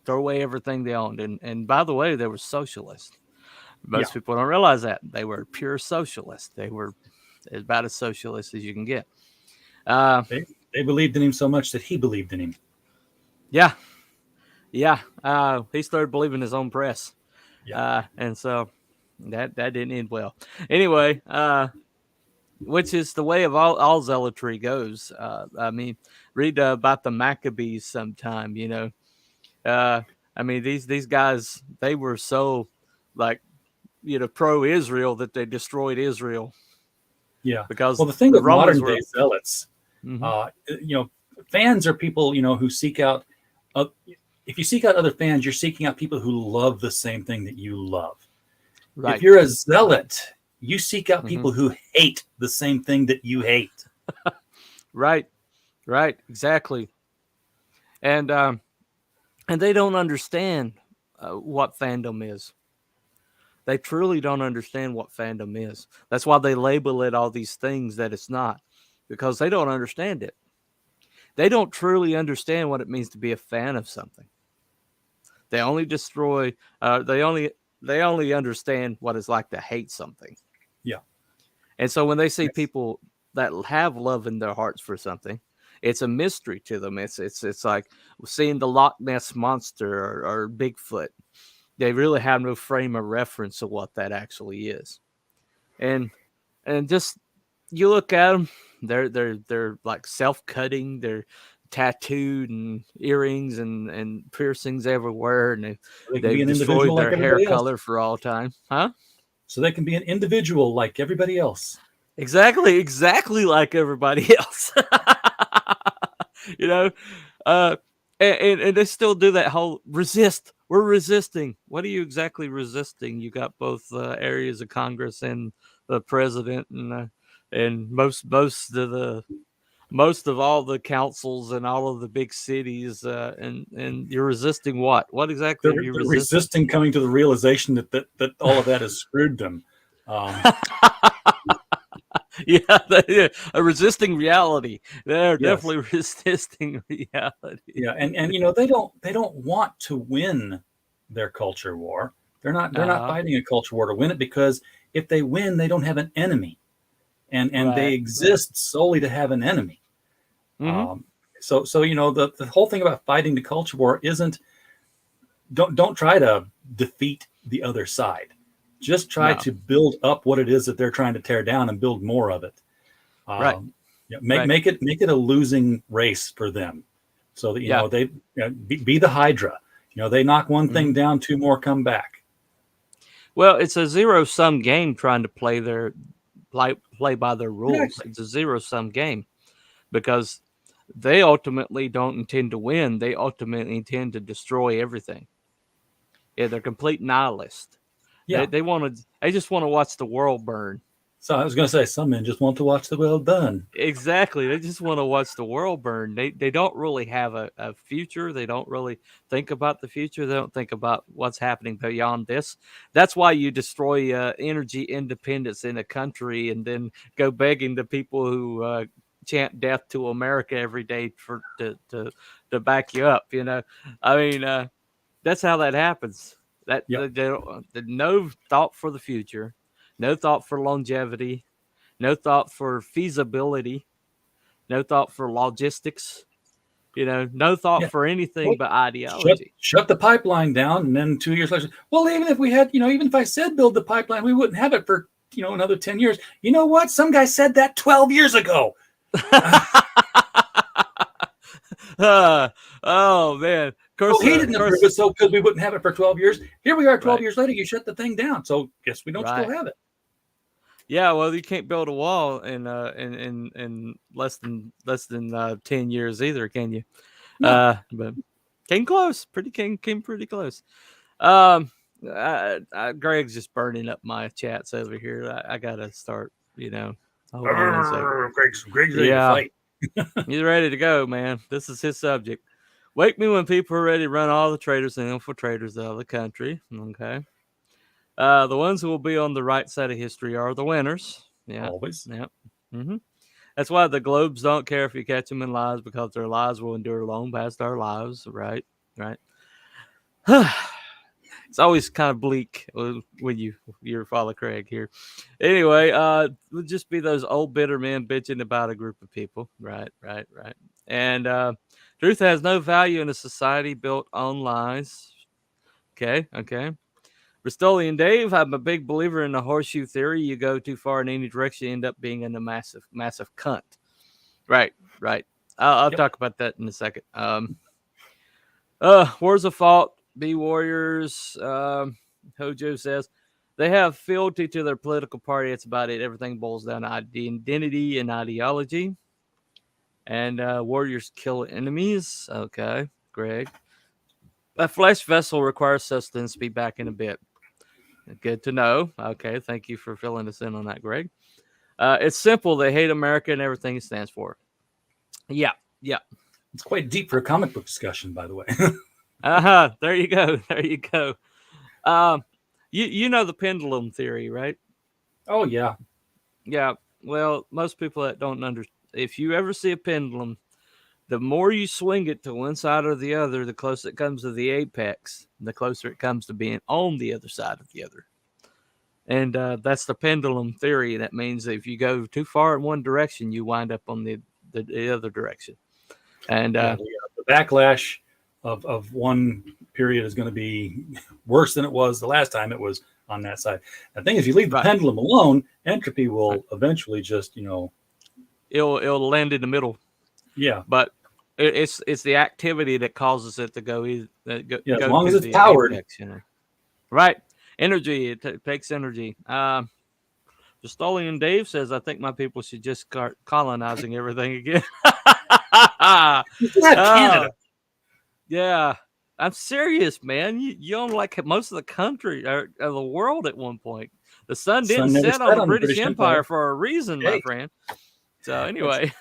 throw away everything they owned. And by the way, they were socialists. Most people don't realize that. They were pure socialists. They were about as socialist as you can get. They believed in him so much that he believed in him. Yeah. He started believing his own press. Yeah. And so that didn't end well. Anyway, which is the way of all zealotry goes. I mean, read about the Maccabees sometime, you know. I mean, these guys, they were so, like, you know, pro-Israel that they destroyed Israel. Yeah. Because the thing the with Romans modern day zealots, you know, fans are people, you know, who seek out. If you seek out other fans, you're seeking out people who love the same thing that you love. Right. If you're a zealot, you seek out people who hate the same thing that you hate. Right. Exactly. And they don't understand what fandom is. They truly don't understand what fandom is. That's why they label it all these things that it's not, because they don't understand it. They don't truly understand what it means to be a fan of something. They only destroy. They only understand what it's like to hate something. Yeah. And so when they see people that have love in their hearts for something, it's a mystery to them. It's like seeing the Loch Ness monster or Bigfoot. They really have no frame of reference of what that actually is. And just you look at them, they're like self-cutting, they're tattooed and earrings and piercings everywhere, and they've destroyed their hair color for all time. Huh? So they can be an individual like everybody else. Exactly like everybody else. You know, and they still do that whole resist. We're resisting. What are you exactly resisting? You got both areas of Congress and the president, and most of all the councils and all of the big cities, and you're resisting what? What exactly are you resisting? Coming to the realization that all of that has screwed them. Yeah, a resisting reality. They're definitely resisting reality. Yeah, and you know they don't want to win their culture war. They're not fighting a culture war to win it, because if they win, they don't have an enemy, and they exist solely to have an enemy. So you know the whole thing about fighting the culture war isn't don't try to defeat the other side. Just try to build up what it is that they're trying to tear down and build more of it. Make it a losing race for them, so that you know they be the Hydra. You know, they knock one thing down, two more come back. Well, it's a zero-sum game trying to play by their rules. Exactly. It's a zero-sum game because they ultimately don't intend to win. They ultimately intend to destroy everything. Yeah, they're complete nihilists. Yeah, they just want to watch the world burn. So I was going to say, some men just want to watch the world burn. Exactly. They just want to watch the world burn. They don't really have a future. They don't really think about the future. They don't think about what's happening beyond this. That's why you destroy energy independence in a country and then go begging the people who chant death to America every day to back you up. You know, I mean, that's how that happens. No thought for the future, no thought for longevity, no thought for feasibility, no thought for logistics, you know, no thought for anything but ideology. Shut the pipeline down, and then 2 years later, well, even if we had, you know, even if I said build the pipeline, we wouldn't have it for, you know, another 10 years. You know what? Some guy said that 12 years ago. Oh, man. Well, he didn't approve it, so because we wouldn't have it for 12 years. Here we are 12 years later, you shut the thing down. So guess we don't still have it. Yeah, well, you can't build a wall in less than 10 years either, can you? No. But came close. Came pretty close. Greg's just burning up my chats over here. I gotta start, you know. Hold on 1 second. Greg's ready to fight. He's ready to go, man. This is his subject. Wake me when people are ready to run all the traitors and infiltrators out of the country. Okay. The ones who will be on the right side of history are the winners. Yeah. Always. Yeah. Mm-hmm. That's why the globes don't care if you catch them in lies, because their lies will endure long past our lives. Right. it's always kind of bleak when you follow Craig here. Anyway, it'll just be those old bitter men bitching about a group of people. Right. And truth has no value in a society built on lies. Okay. Ristolian Dave, I'm a big believer in the horseshoe theory. You go too far in any direction, you end up being in a massive cunt. Right. I'll talk about that in a second. Wars of fault, be warriors. Hojo says they have fealty to their political party. It's about it. Everything boils down to identity and ideology. And warriors kill enemies. Okay, Greg. A flesh vessel requires sustenance. Be back in a bit. Good to know. Okay, thank you for filling us in on that, Greg. It's simple. They hate America and everything it stands for. Yeah. It's quite deep for a comic book discussion, by the way. There you go. You know the pendulum theory, right? Oh, yeah. Yeah. Well, most people that don't understand, if you ever see a pendulum, the more you swing it to one side or the other, the closer it comes to the apex, the closer it comes to being on the other side of the other. And that's the pendulum theory. That means that if you go too far in one direction, you wind up on the other direction. And the backlash of one period is going to be worse than it was the last time it was on that side. The thing is, if you leave the pendulum alone, entropy will eventually just, it'll land in the middle. Yeah, but it's the activity that causes it to go. As long as it's powered, apex, right? Energy. It takes energy. Ristolian Dave says, "I think my people should just start colonizing everything again." Canada. Yeah, I'm serious, man. You own like most of the country or the world at one point. The sun didn't set on the British Empire for a reason, my friend. So anyway,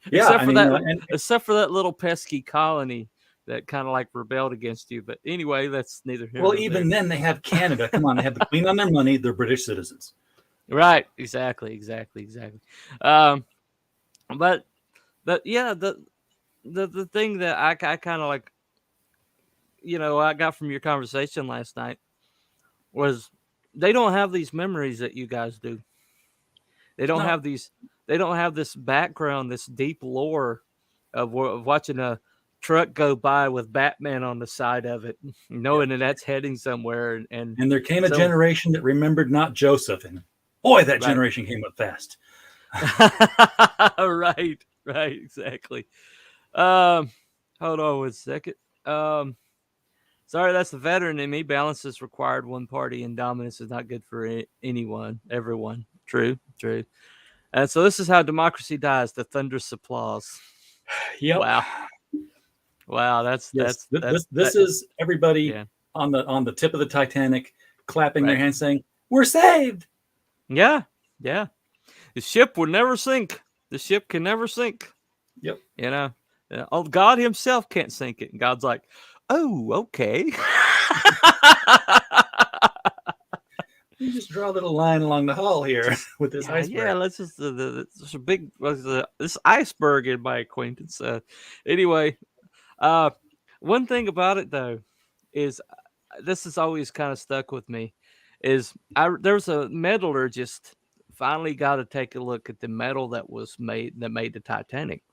except for that little pesky colony that kind of like rebelled against you. But anyway, that's neither here nor even then they have Canada. Come on, they have the Queen on their money. They're British citizens. Right. Exactly. But yeah, the thing that I kind of like, I got from your conversation last night was they don't have these memories that you guys do. They don't have these. They don't have this background, this deep lore of watching a truck go by with Batman on the side of it, knowing that that's heading somewhere. And there came a generation that remembered not Joseph, and boy, that generation came up fast. Right, exactly. Hold on 1 second. Sorry, that's the veteran in me. Balance is required. One party and dominance is not good for everyone. True. And so this is how democracy dies. The thunderous applause. Yep. Wow. This is everybody on the tip of the Titanic clapping their hands saying, "We're saved." Yeah. The ship will never sink. The ship can never sink. Yep. God himself can't sink it. And God's like, "Oh, okay." You just draw a little line along the hull here with this iceberg. Yeah, let's just there's a big this iceberg in my acquaintance. Anyway, one thing about it though is this has always kind of stuck with me. Is there's a metallurgist finally got to take a look at the metal that made the Titanic,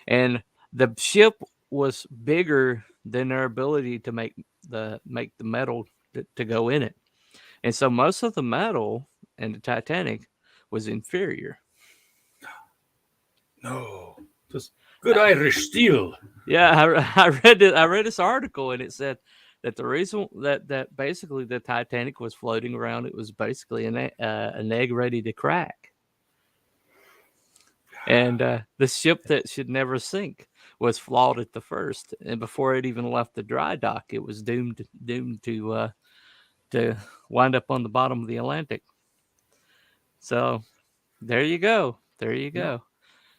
and the ship was bigger than their ability to make the metal to go in it. And so most of the metal in the Titanic was inferior. No, just good Irish steel. Yeah, I read it. I read this article, and it said that the reason that basically the Titanic was floating around, it was basically an egg ready to crack. And the ship that should never sink was flawed at the first, and before it even left the dry dock, it was doomed to wind up on the bottom of the Atlantic. So there you go. Yeah.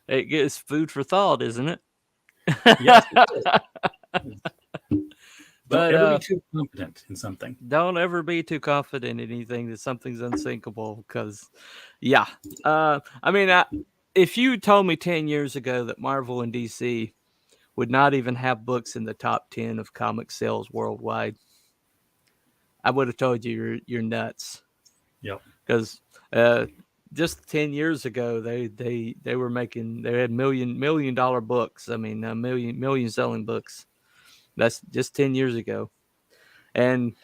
It gives food for thought, isn't it? Yes, it is. Don't ever be too confident in something. Don't ever be too confident in anything that something's unsinkable. Because, if you told me 10 years ago that Marvel and DC would not even have books in the top 10 of comic sales worldwide, I would have told you you're nuts. Yep. Because just 10 years ago, they were making, they had million dollar books. I mean, million selling books. That's just 10 years ago. And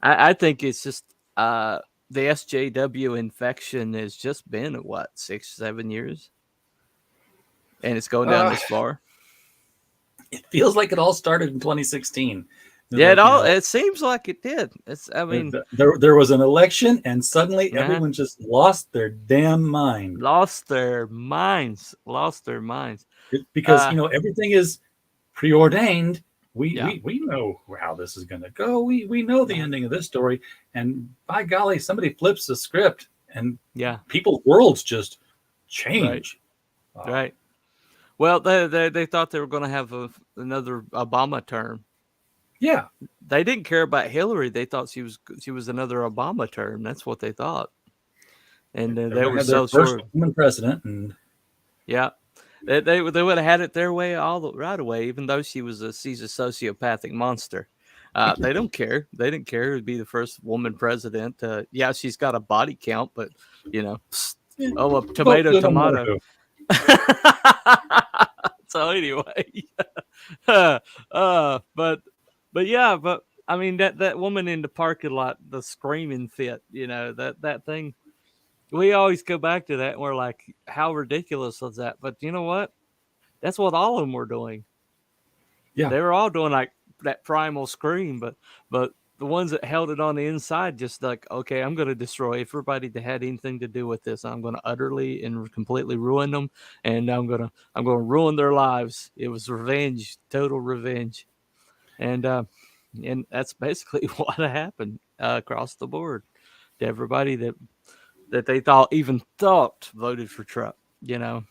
I think it's just the SJW infection has just been what, 6-7 years, and it's going down this far. It feels like it all started in 2016. Yeah, it seems like it did. I mean, there was an election, and suddenly everyone just lost their damn mind. Lost their minds. Because everything is preordained. We know how this is going to go. We know the ending of this story, and by golly, somebody flips the script, and people's worlds just change. Right. Well, they thought they were going to have another Obama term. Yeah, they didn't care about Hillary. They thought she was another Obama term. That's what they thought, and they were so first woman president, and they would have had it their way right away. Even though she's a sociopathic monster, they don't care. They didn't care to be the first woman president. She's got a body count, but a tomato. So anyway, but I mean that woman in the parking lot, the screaming fit, that thing. We always go back to that and we're like, how ridiculous was that? But you know what? That's what all of them were doing. Yeah. They were all doing like that primal scream, but the ones that held it on the inside just like, okay, I'm going to destroy everybody that had anything to do with this. I'm going to utterly and completely ruin them, and I'm going to ruin their lives. It was revenge, total revenge. And that's basically what happened across the board to everybody that they even thought voted for Trump. Even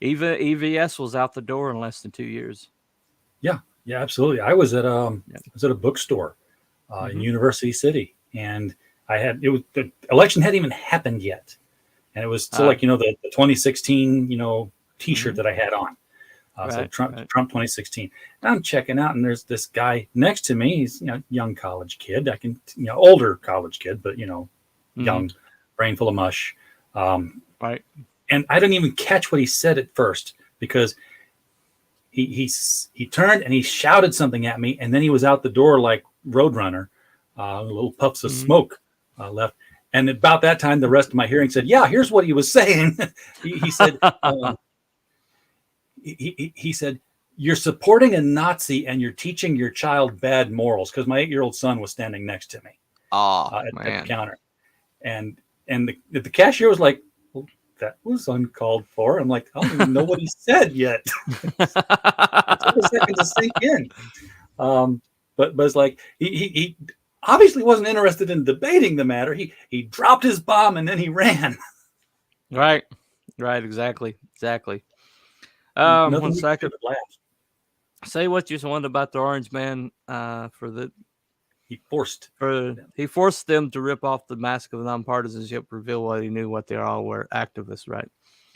EVS was out the door in less than 2 years. Yeah, absolutely. I was at a bookstore in University City, and the election hadn't even happened yet, and it was still the 2016 T-shirt that I had on. So Trump 2016. And I'm checking out, and there's this guy next to me. He's young college kid. Older college kid, but young, brain full of mush. Right. And I didn't even catch what he said at first because he turned and he shouted something at me, and then he was out the door like Roadrunner, little puffs of smoke left. And about that time, the rest of my hearing said, "Yeah, here's what he was saying." he said. He said, "You're supporting a Nazi and you're teaching your child bad morals." Because my 8-year-old son was standing next to me at the counter, and the cashier was like, "Well, that was uncalled for." I'm like, "I don't even know what he said yet." It took a second to sink in. But it's like he obviously wasn't interested in debating the matter. He dropped his bomb and then he ran. Right, exactly. 1 second. Say what you wanted about the Orange Man. He forced them to rip off the mask of nonpartisanship, reveal what he knew, what they all were, activists. Right?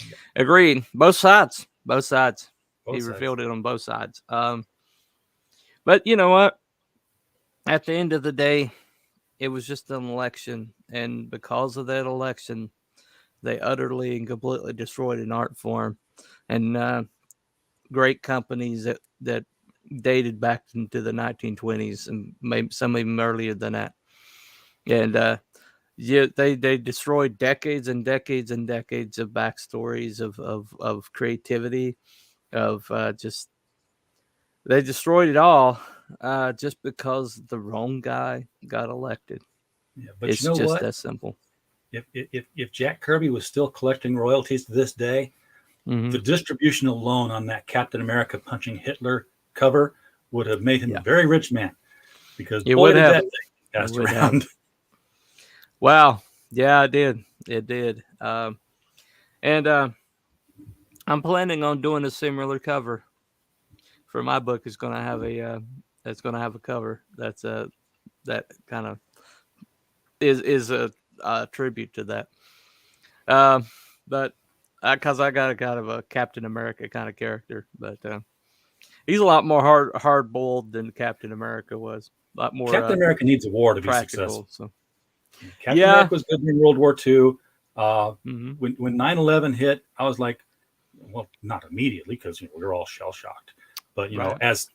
Yeah. Agreed. Both sides. He revealed it on both sides. But you know what? At the end of the day, it was just an election, and because of that election, they utterly and completely destroyed an art form. And great companies that dated back into the 1920s and maybe some even earlier than that. And they destroyed decades and decades and decades of backstories of creativity, they destroyed it all just because the wrong guy got elected. Yeah, but it's just that simple. If Jack Kirby was still collecting royalties to this day, the distribution alone on that Captain America punching Hitler cover would have made him a very rich man, because boy, did that thing passed around. Wow. Yeah, it did. And I'm planning on doing a similar cover for my book. It's going to have a cover that's that kind of is a tribute to that. But because I got a kind of a Captain America kind of character, but he's a lot more hard boiled than Captain America was. lot more. Captain America needs a war to be successful. So. Captain America was good in World War II. When 9/11 hit, I was like, well, not immediately because we were all shell shocked, but as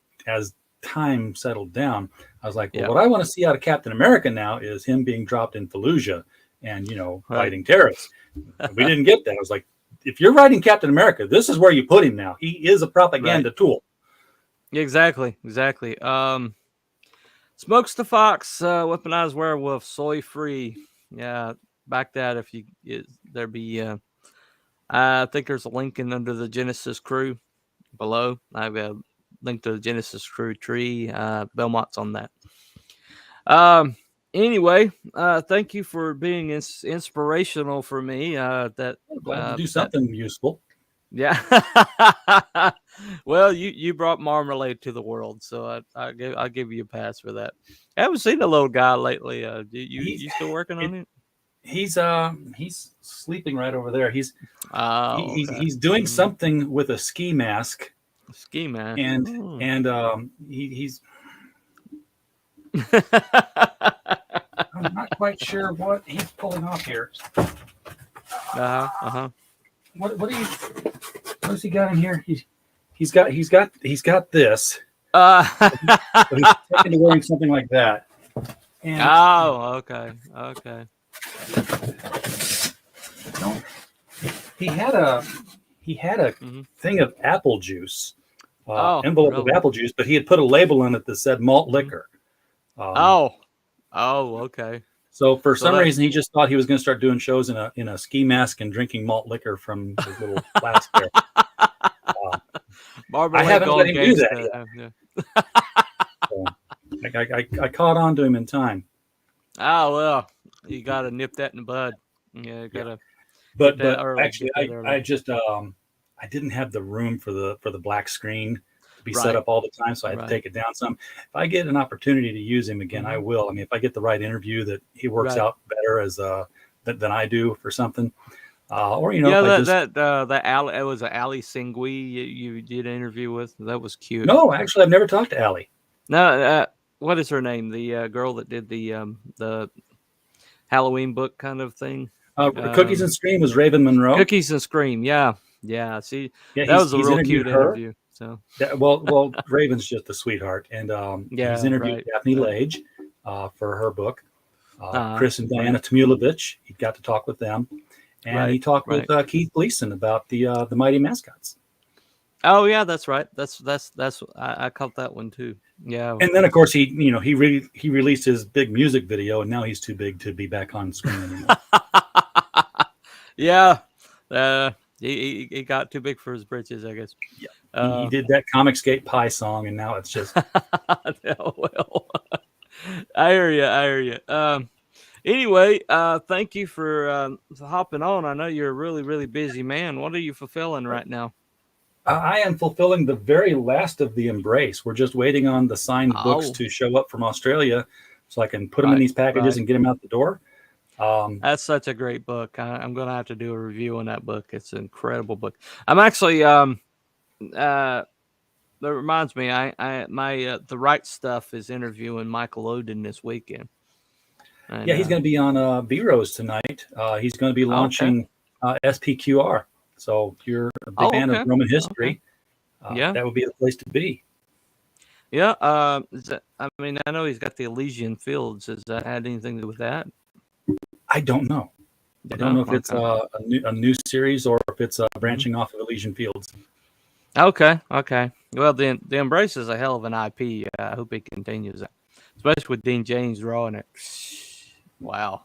time settled down, I was like, well, what I want to see out of Captain America now is him being dropped in Fallujah and fighting terrorists. We didn't get that. I was like, if you're writing Captain America, this is where you put him now. He is a propaganda tool. Exactly. Smokes the Fox, weaponized werewolf, soy free. Yeah, back that if there be. I think there's a link under the Genesis Crüe below. I've got a link to the Genesis Crüe tree. Belmont's on that. Anyway, thank you for being inspirational for me. Glad to do something useful. Yeah. Well, you brought marmalade to the world, so I'll give you a pass for that. I haven't seen the little guy lately. You still working on it? He's sleeping right over there. He's doing something with a ski mask. Ski mask. And he's I'm not quite sure what he's pulling off here. What has he got in here? He's got this. So he's taken to wearing something like that. And, okay. No, he had a thing of apple juice, envelope of apple juice, but he had put a label on it that said malt liquor. Okay. So for some reason, he just thought he was going to start doing shows in a ski mask and drinking malt liquor from his little flask there. I haven't let him do that yet. So, I caught on to him in time. Oh well, you got to nip that in the bud. Yeah, you got to. But actually, I just I didn't have the room for the black screen to be set up all the time, so I had to take it down some. If I get an opportunity to use him again, I will. I mean, if I get the right interview that he works out better as than I do for something, or that Ali, it was Ali Singui you did an interview with. That was cute. No, actually, I've never talked to Ali. No, what is her name? The girl that did the Halloween book kind of thing. Cookies and Scream was Raven Monroe. Cookies and Scream, yeah. See, that was a real cute interview. So, well, Raven's just a sweetheart, and he's interviewed Daphne Lage for her book. Chris and Diana Tamulovich, he got to talk with them, and he talked with Keith Gleason about the Mighty Mascots. Oh yeah, that's right. That's I caught that one too. Yeah. And then of course he released his big music video, and now he's too big to be back on screen anymore. Yeah. He got too big for his britches, I guess. Yeah. He did that Comicscape Pie song, and now it's just. Well, I hear you. Anyway, thank you for hopping on. I know you're a really, really busy man. What are you fulfilling right now? I am fulfilling the very last of the Embrace. We're just waiting on the signed books to show up from Australia, so I can put them in these packages and get them out the door. That's such a great book. I'm going to have to do a review on that book. It's an incredible book. I'm actually that reminds me, my the Right Stuff is interviewing Michael Oden this weekend. And, he's going to be on B-Rose tonight. He's going to be launching SPQR. So if you're a big fan of Roman history, that would be the place to be. Yeah. I know he's got the Elysian Fields. Does that have anything to do with that? I don't know. I don't know if it's a new series or if it's branching off of Elysian Fields. Okay. Well, the Embrace is a hell of an IP. I hope it continues that, especially with Dean James drawing it. Wow.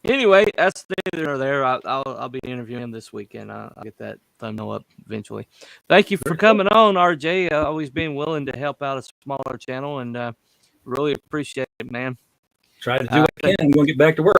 Anyway, that's neither nor there. I'll be interviewing him this weekend. I'll get that thumbnail up eventually. Thank you for coming on, RJ. Always being willing to help out a smaller channel, and really appreciate it, man. Try to do what I can. I'm going to get back to work.